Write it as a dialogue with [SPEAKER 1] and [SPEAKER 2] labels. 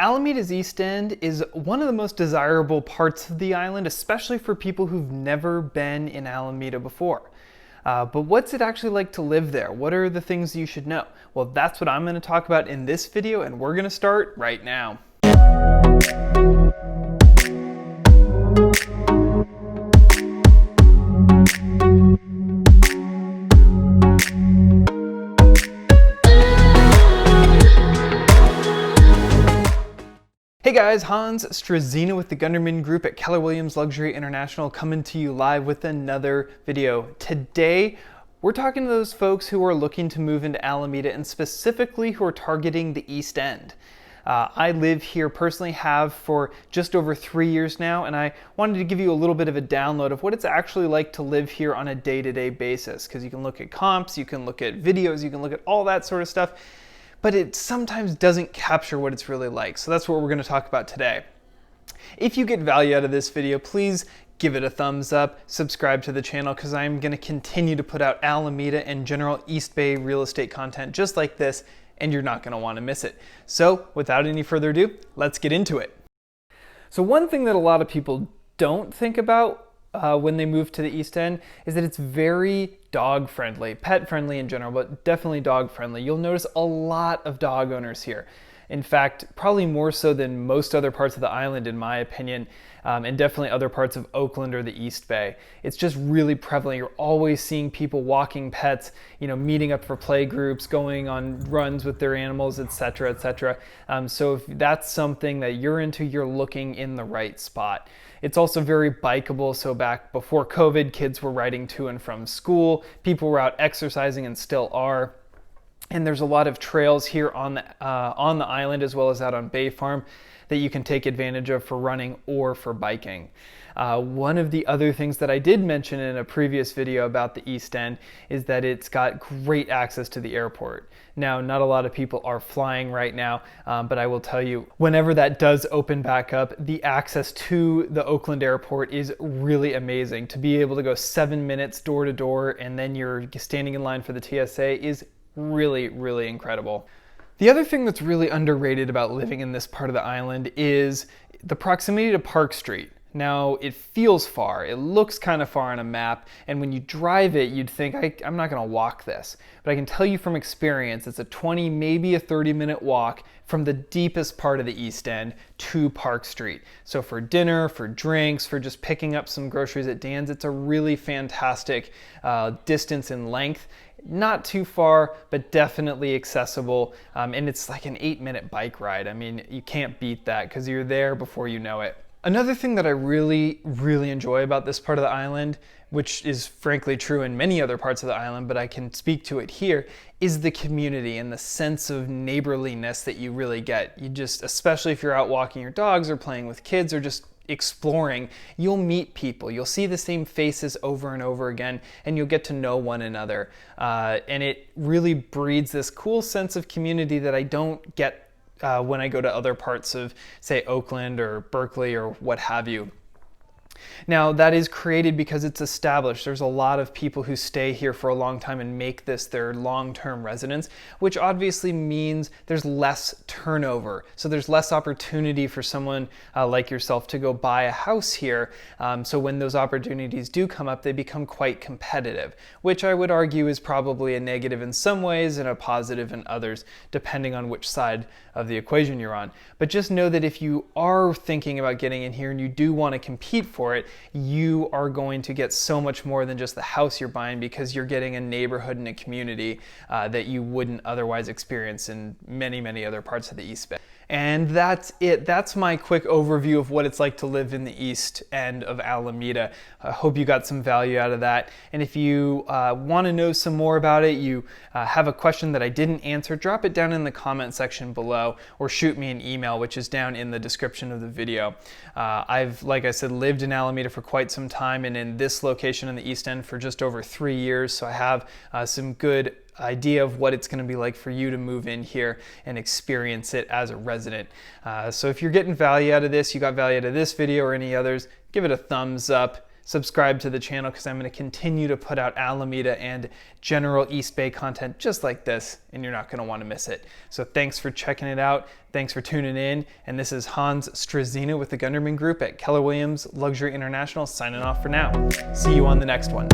[SPEAKER 1] Alameda's East End is one of the most desirable parts of the island, especially for people who've never been in Alameda before. But what's it actually like to live there? What are the things you should know? Well, that's what I'm going to talk about in this video, and we're going to start right now. Hey guys, Hans Struzyna with the Gunderman Group at Keller Luxury International coming to you live with another video. Today, we're talking to those folks who are looking to move into Alameda and specifically who are targeting the East End. I live here, personally have for just over 3 years now, and I wanted to give you a little bit of a download of what it's actually like to live here on a day-to-day basis, because you can look at comps, you can look at videos, you can look at all that sort of stuff, but it sometimes doesn't capture what it's really like. So that's what we're going to talk about today. If you get value out of this video, please give it a thumbs up, subscribe to the channel, because I'm going to continue to put out Alameda and general East Bay real estate content just like this, and you're not going to want to miss it. So without any further ado, let's get into it. So one thing that a lot of people don't think about when they move to the East End is that it's very dog friendly, pet friendly in general, but definitely dog friendly. You'll notice a lot of dog owners here. In fact, probably more so than most other parts of the island, in my opinion, and definitely other parts of Oakland or the East Bay. It's just really prevalent. You're always seeing people walking pets, meeting up for play groups, going on runs with their animals, etc., etc. So if that's something that you're into, you're looking in the right spot. It's also very bikeable, so back before COVID, kids were riding to and from school, people were out exercising and still are. And there's a lot of trails here on the island as well as out on Bay Farm that you can take advantage of for running or for biking. One of the other things that I did mention in a previous video about the East End is that it's got great access to the airport. Now, not a lot of people are flying right now, but I will tell you, whenever that does open back up, the access to the Oakland airport is really amazing. To be able to go 7 minutes door to door and then you're standing in line for the TSA is really, really incredible. The other thing that's really underrated about living in this part of the island is the proximity to Park Street. Now, it feels far, it looks kind of far on a map, and when you drive it, you'd think, I'm not gonna walk this. But I can tell you from experience, it's a 20, maybe a 30-minute walk from the deepest part of the East End to Park Street. So for dinner, for drinks, for just picking up some groceries at Dan's, it's a really fantastic distance and length. Not too far, but definitely accessible, and it's like an 8-minute bike ride. I mean, you can't beat that because you're there before you know it. Another thing that I really, really enjoy about this part of the island, which is frankly true in many other parts of the island, but I can speak to it here, is the community and the sense of neighborliness that you really get. You just, especially if you're out walking your dogs or playing with kids or just exploring, you'll meet people, you'll see the same faces over and over again, and you'll get to know one another. And it really breeds this cool sense of community that I don't get when I go to other parts of, say, Oakland or Berkeley or what have you. Now, that is created because it's established. There's a lot of people who stay here for a long time and make this their long-term residence, which obviously means there's less turnover. So there's less opportunity for someone like yourself to go buy a house here. So when those opportunities do come up, they become quite competitive, which I would argue is probably a negative in some ways and a positive in others, depending on which side of the equation you're on. But just know that if you are thinking about getting in here and you do want to compete for it, you are going to get so much more than just the house you're buying, because you're getting a neighborhood and a community that you wouldn't otherwise experience in many, many other parts of the East Bay. And that's it. That's my quick overview of what it's like to live in the East End of Alameda. I hope you got some value out of that. And if you want to know some more about it, you have a question that I didn't answer, drop it down in the comment section below or shoot me an email, which is down in the description of the video. I've, like I said, lived in Alameda for quite some time and in this location in the East End for just over 3 years. So I have some good idea of what it's going to be like for you to move in here and experience it as a resident. So if you're getting value out of this, you got value out of this video or any others, give it a thumbs up, subscribe to the channel because I'm going to continue to put out Alameda and general East Bay content just like this, and you're not going to want to miss it. So thanks for checking it out. Thanks for tuning in. And this is Hans Struzyna with the Gunderman Group at Keller Williams Luxury International signing off for now. See you on the next one.